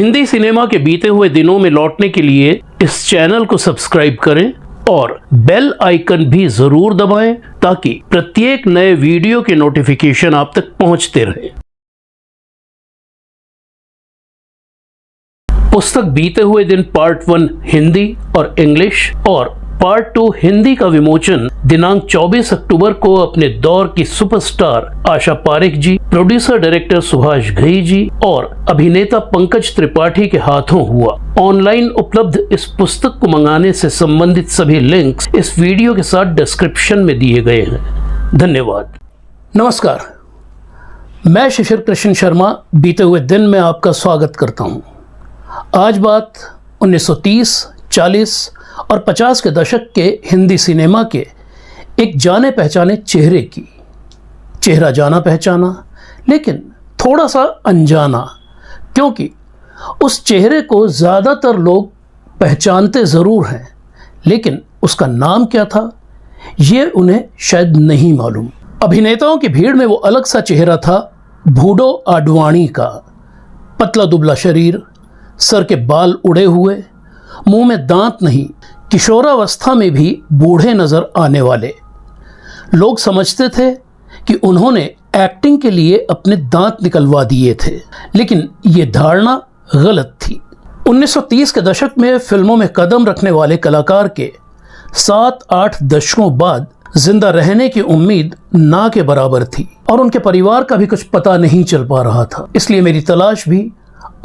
Hindi cinema के बीते हुए दिनों में लौटने के लिए इस चैनल को सब्सक्राइब करें और बेल आइकन भी जरूर दबाएं ताकि प्रत्येक नए वीडियो के नोटिफिकेशन आप तक पहुंचते रहें। पुस्तक बीते हुए दिन पार्ट 1 हिंदी और इंग्लिश और पार्ट 2 हिंदी का विमोचन दिनांक 24 अक्टूबर को अपने दौर की सुपरस्टार आशा पारेख जी, प्रोड्यूसर डायरेक्टर सुभाष घई जी और अभिनेता पंकज त्रिपाठी के हाथों हुआ। ऑनलाइन उपलब्ध इस पुस्तक को मंगाने से संबंधित सभी लिंक्स इस वीडियो के साथ डिस्क्रिप्शन में दिए गए हैं। धन्यवाद। नमस्कार, मैं शिशिर कृष्ण शर्मा बीते हुए दिन में आपका स्वागत करता हूँ। आज बात 1930, 40 और 50 के दशक के हिंदी सिनेमा के एक जाने पहचाने चेहरे की। चेहरा जाना पहचाना लेकिन थोड़ा सा अनजाना, क्योंकि उस चेहरे को ज़्यादातर लोग पहचानते ज़रूर हैं, लेकिन उसका नाम क्या था ये उन्हें शायद नहीं मालूम। अभिनेताओं की भीड़ में वो अलग सा चेहरा था भूडो आडवाणी का। पतला दुबला शरीर, सर के बाल उड़े हुए, मुंह में दांत नहीं, किशोरावस्था में भी बूढ़े नजर आने वाले। लोग समझते थे कि उन्होंने एक्टिंग के लिए अपने दांत निकलवा दिए थे, लेकिन ये धारणा गलत थी। 1930 के दशक में फिल्मों में कदम रखने वाले कलाकार के 7-8 दशकों बाद जिंदा रहने की उम्मीद ना के बराबर थी और उनके परिवार का भी कुछ पता नहीं चल पा रहा था, इसलिए मेरी तलाश भी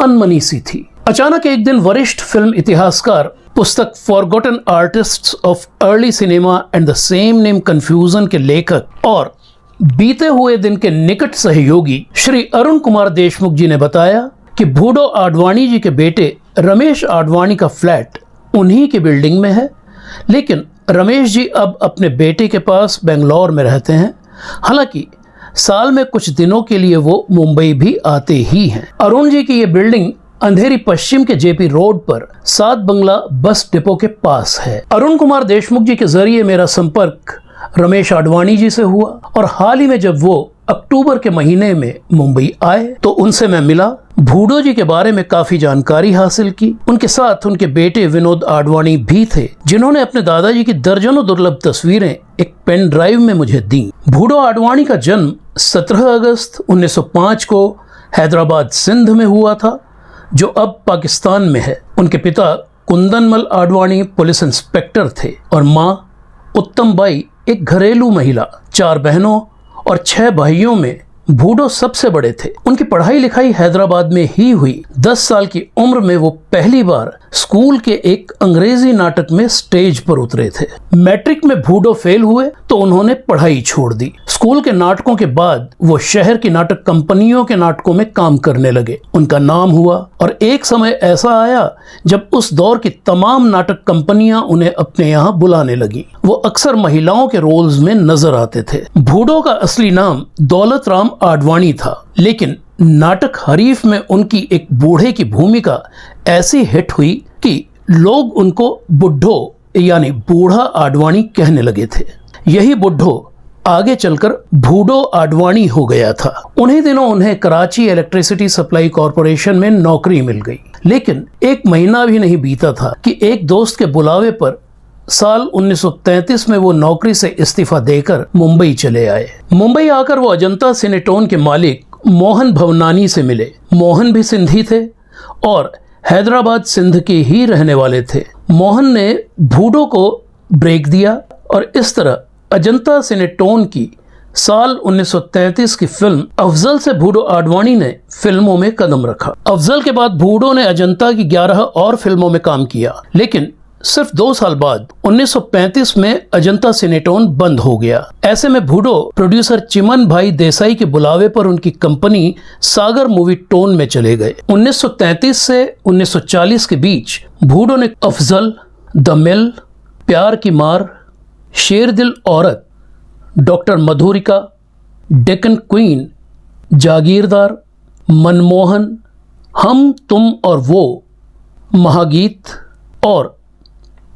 अनमनी सी थी। अचानक एक दिन वरिष्ठ फिल्म इतिहासकार, पुस्तक forgotten artists of early cinema and the same name confusion के लेखक और बीते हुए दिन के निकट सहयोगी श्री अरुण कुमार देशमुख जी ने बताया कि भूडो आडवाणी जी के बेटे रमेश आडवाणी का फ्लैट उन्हीं की बिल्डिंग में है, लेकिन रमेश जी अब अपने बेटे के पास बेंगलोर में रहते हैं। हालांकि साल में कुछ दिनों के लिए वो मुंबई भी आते ही हैं। अरुण जी की ये बिल्डिंग अंधेरी पश्चिम के जेपी रोड पर 7 बंगला बस डिपो के पास है। अरुण कुमार देशमुख जी के जरिए मेरा संपर्क रमेश आडवाणी जी से हुआ और हाल ही में जब वो अक्टूबर के महीने में मुंबई आए तो उनसे मैं मिला, भूडो जी के बारे में काफी जानकारी हासिल की। उनके साथ उनके बेटे विनोद आडवाणी भी थे, जिन्होंने अपने दादाजी की दर्जनों दुर्लभ तस्वीरें एक पेन ड्राइव में मुझे दी। भूडो आडवाणी का जन्म 17 अगस्त 1905 को हैदराबाद सिंध में हुआ था, जो अब पाकिस्तान में है। उनके पिता कुंदनमल आडवाणी पुलिस इंस्पेक्टर थे और माँ उत्तम बाई एक घरेलू महिला। 4 बहनों और 6 भाइयों में भूडो सबसे बड़े थे। उनकी पढ़ाई लिखाई हैदराबाद में ही हुई। 10 साल की उम्र में वो पहली बार स्कूल के एक अंग्रेजी नाटक में स्टेज पर उतरे थे। मैट्रिक में भूडो फेल हुए तो उन्होंने पढ़ाई छोड़ दी। स्कूल के नाटकों के बाद वो शहर की नाटक कंपनियों के नाटकों में काम करने लगे। उनका नाम हुआ और एक समय ऐसा आया जब उस दौर की तमाम नाटक कंपनियां उन्हें अपने यहाँ बुलाने लगी। वो अक्सर महिलाओं के रोल्स में नजर आते थे। भूडो का असली नाम दौलत राम आडवाणी था, लेकिन नाटक हरीफ में उनकी एक बूढ़े की भूमिका ऐसी हिट हुई कि लोग उनको बुड्ढो यानी बूढ़ा आडवाणी कहने लगे थे। यही बुड्ढो आगे चलकर भूडो आडवाणी हो गया था। उन्हीं दिनों उन्हें कराची इलेक्ट्रिसिटी सप्लाई कॉरपोरेशन में नौकरी मिल गई, लेकिन 1 महीना भी नहीं बीता था कि एक दोस्त के बुलावे पर साल 1933 में वो नौकरी से इस्तीफा देकर मुंबई चले आए। मुंबई आकर वो अजंता सिनेटोन के मालिक मोहन भवनानी से मिले। मोहन भी सिंधी थे और हैदराबाद सिंध के ही रहने वाले थे। मोहन ने भूडो को ब्रेक दिया और इस तरह अजंता सिनेटोन की साल 1933 की फिल्म अफजल से भूडो आडवाणी ने फिल्मों में कदम रखा। अफजल के बाद भूडो ने अजंता की 11 और फिल्मों में काम किया, लेकिन सिर्फ 2 साल बाद 1935 में अजंता सिनेटोन बंद हो गया। ऐसे में भूडो प्रोड्यूसर चिमन भाई देसाई के बुलावे पर उनकी कंपनी सागर मूवी टोन में चले गए। 1933 से 1940 के बीच भूडो ने अफजल, द मिल, प्यार की मार, शेर दिल औरत, डॉक्टर मधुरिका, डेक्कन क्वीन, जागीरदार, मनमोहन, हम तुम और वो, महागीत और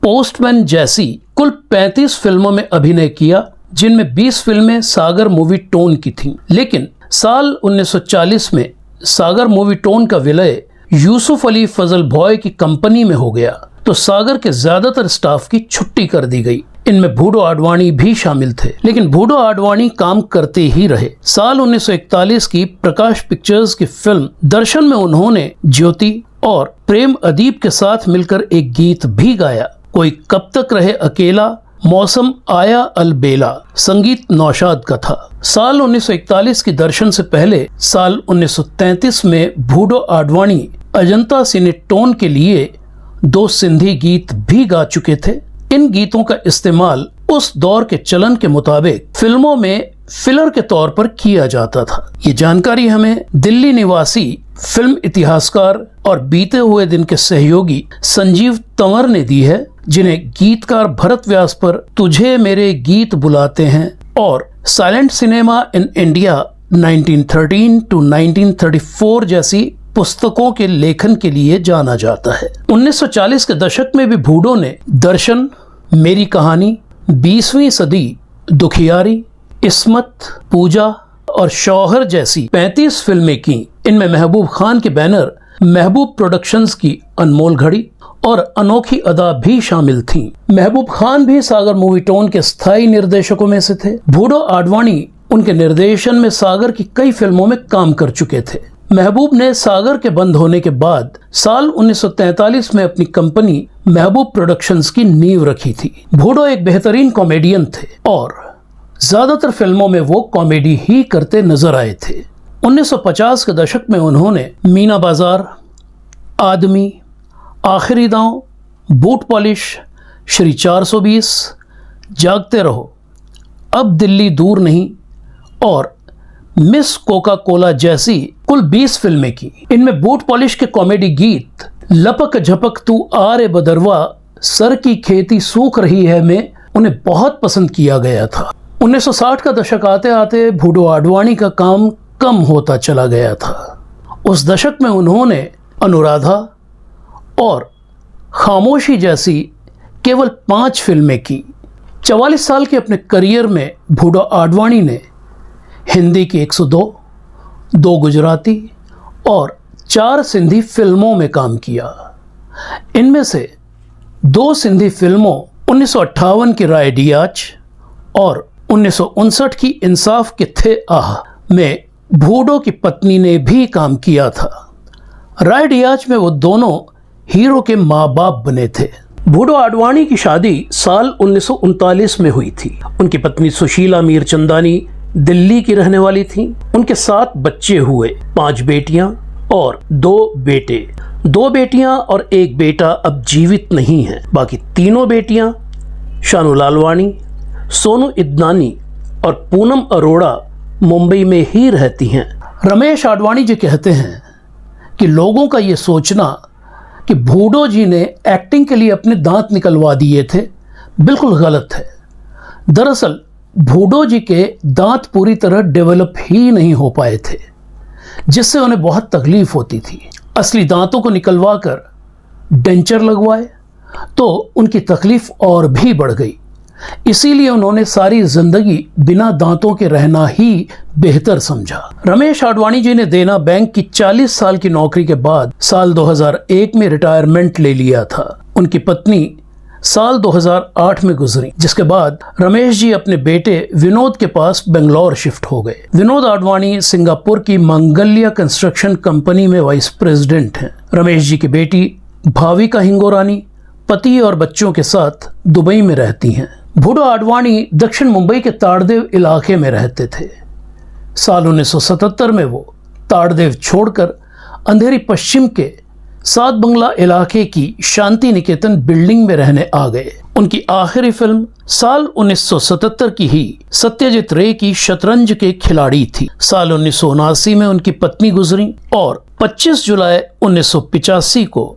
पोस्टमैन जैसी कुल 35 फिल्मों में अभिनय किया, जिनमें 20 फिल्में सागर मूवी टोन की थीं। लेकिन साल 1940 में सागर मूवी टोन का विलय यूसुफ अली फजल भॉय की कंपनी में हो गया तो सागर के ज्यादातर स्टाफ की छुट्टी कर दी गई। इनमें भूडो आडवाणी भी शामिल थे, लेकिन भूडो आडवाणी काम करते ही रहे। साल 1941 की प्रकाश पिक्चर्स की फिल्म दर्शन में उन्होंने ज्योति और प्रेम अदीब के साथ मिलकर एक गीत भी गाया, कोई कब तक रहे अकेला, मौसम आया अलबेला। संगीत नौशाद का था। साल 1941 की दर्शन से पहले साल 1933 में भूडो आडवाणी अजंता सिनेटोन के लिए 2 सिंधी गीत भी गा चुके थे। इन गीतों का इस्तेमाल उस दौर के चलन के मुताबिक फिल्मों में फिलर के तौर पर किया जाता था। ये जानकारी हमें दिल्ली निवासी फिल्म इतिहासकार और बीते हुए दिन के सहयोगी संजीव तंवर ने दी है, जिन्हें गीतकार भरत व्यास पर तुझे मेरे गीत बुलाते हैं और silent cinema in India 1913 to 1934 जैसी पुस्तकों के लेखन के लिए जाना जाता है। 1940 के दशक में भी भूडो ने दर्शन, मेरी कहानी, 20वीं सदी, दुखियारी, इस्मत, पूजा और शौहर जैसी 35 फिल्में की। इनमें महबूब खान के बैनर महबूब प्रोडक्शंस की अनमोल घड़ी और अनोखी अदा भी शामिल थीं। महबूब खान भी सागर मूवी टोन के स्थायी निर्देशकों में से थे। भूडो आडवाणी उनके निर्देशन में सागर की कई फिल्मों में काम कर चुके थे। महबूब ने सागर के बंद होने के बाद साल 1943 में अपनी कंपनी महबूब प्रोडक्शंस की नींव रखी थी। भूडो एक बेहतरीन कॉमेडियन थे और ज्यादातर फिल्मों में वो कॉमेडी ही करते नजर आए थे। 1950 के दशक में उन्होंने मीना बाजार, आदमी, आखिरी दांव, बूट पॉलिश, श्री 420, जागते रहो, अब दिल्ली दूर नहीं और मिस कोका कोला जैसी कुल 20 फिल्में की। इनमें बूट पॉलिश के कॉमेडी गीत लपक झपक तू आ रे बदरवा, सर की खेती सूख रही है में उन्हें बहुत पसंद किया गया था। 1960 का दशक आते आते भूडो आडवाणी का काम कम होता चला गया था। उस दशक में उन्होंने अनुराधा और खामोशी जैसी केवल 5 फिल्में की। 44 साल के अपने करियर में भूडो आडवाणी ने हिंदी की 102, 2 गुजराती और 4 सिंधी फिल्मों में काम किया। इनमें से 2 सिंधी फिल्मों 1958 की राय डियाच और 1959 की इंसाफ के थे आह में भूडो की पत्नी ने भी काम किया था। राय डियाच में वो दोनों हीरो के माँ बाप बने थे। भूडो आडवाणी की शादी साल 1939 में हुई थी। उनकी पत्नी सुशीला मीरचंदानी दिल्ली की रहने वाली थी। उनके 7 बच्चे हुए, 5 बेटियां और 2 बेटे। 2 बेटियां और 1 बेटा अब जीवित नहीं है। बाकी तीनों बेटियां शानू लालवाणी, सोनू इदनानी और पूनम अरोड़ा मुंबई में ही रहती हैं। रमेश आडवाणी जी कहते हैं कि लोगों का ये सोचना कि भूडो जी ने एक्टिंग के लिए अपने दांत निकलवा दिए थे बिल्कुल गलत है। दरअसल भूडो जी के दांत पूरी तरह डेवलप ही नहीं हो पाए थे, जिससे उन्हें बहुत तकलीफ होती थी। असली दांतों को निकलवा कर डेंचर लगवाए तो उनकी तकलीफ और भी बढ़ गई। इसीलिए उन्होंने सारी जिंदगी बिना दांतों के रहना ही बेहतर समझा। रमेश आडवाणी जी ने देना बैंक की 40 साल की नौकरी के बाद साल 2001 में रिटायरमेंट ले लिया था। उनकी पत्नी साल 2008 में गुजरी, जिसके बाद रमेश जी अपने बेटे विनोद के पास बेंगलोर शिफ्ट हो गए। विनोद आडवाणी सिंगापुर की मंगल्या कंस्ट्रक्शन कंपनी में वाइस प्रेसिडेंट हैं। रमेश जी की बेटी भाविका हिंगोरानी पति और बच्चों के साथ दुबई में रहती हैं। भूडो आडवाणी दक्षिण मुंबई के ताड़देव इलाके में रहते थे। साल 1977 में वो ताड़देव छोड़कर अंधेरी पश्चिम के 7 बंगला इलाके की शांति निकेतन बिल्डिंग में रहने आ गए। उनकी आखिरी फिल्म साल 1977 की ही सत्यजीत रे की शतरंज के खिलाड़ी थी। साल 1979 में उनकी पत्नी गुजरी और 25 जुलाई 1985 को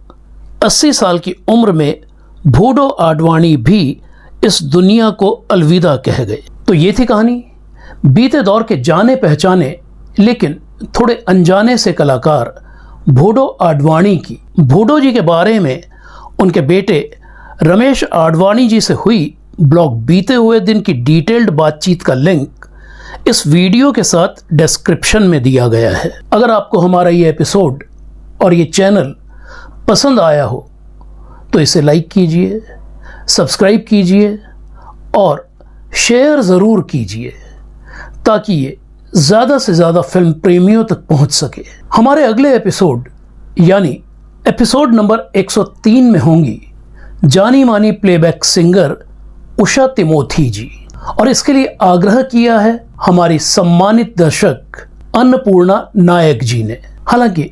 80 साल की उम्र में भूडो आडवाणी भी इस दुनिया को अलविदा कह गए। तो ये थी कहानी बीते दौर के जाने पहचाने लेकिन थोड़े अनजाने से कलाकार भूडो आडवाणी की। भूडो जी के बारे में उनके बेटे रमेश आडवाणी जी से हुई ब्लॉग बीते हुए दिन की डिटेल्ड बातचीत का लिंक इस वीडियो के साथ डिस्क्रिप्शन में दिया गया है। अगर आपको हमारा ये एपिसोड और ये चैनल पसंद आया हो तो इसे लाइक कीजिए, सब्सक्राइब कीजिए और शेयर ज़रूर कीजिए ताकि ये ज़्यादा से ज़्यादा फिल्म प्रेमियों तक पहुंच सके। हमारे अगले एपिसोड यानी एपिसोड नंबर 103 में होंगी जानी मानी प्लेबैक सिंगर उषा तिमोथी जी, और इसके लिए आग्रह किया है हमारी सम्मानित दर्शक अन्नपूर्णा नायक जी ने। हालांकि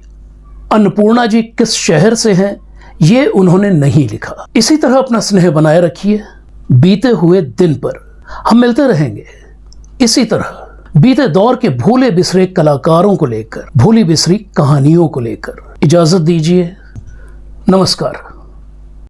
अन्नपूर्णा जी किस शहर से हैं ये उन्होंने नहीं लिखा। इसी तरह अपना स्नेह बनाए रखिए। बीते हुए दिन पर हम मिलते रहेंगे इसी तरह बीते दौर के भूले बिसरे कलाकारों को लेकर, भूली बिसरी कहानियों को लेकर। इजाजत दीजिए, नमस्कार।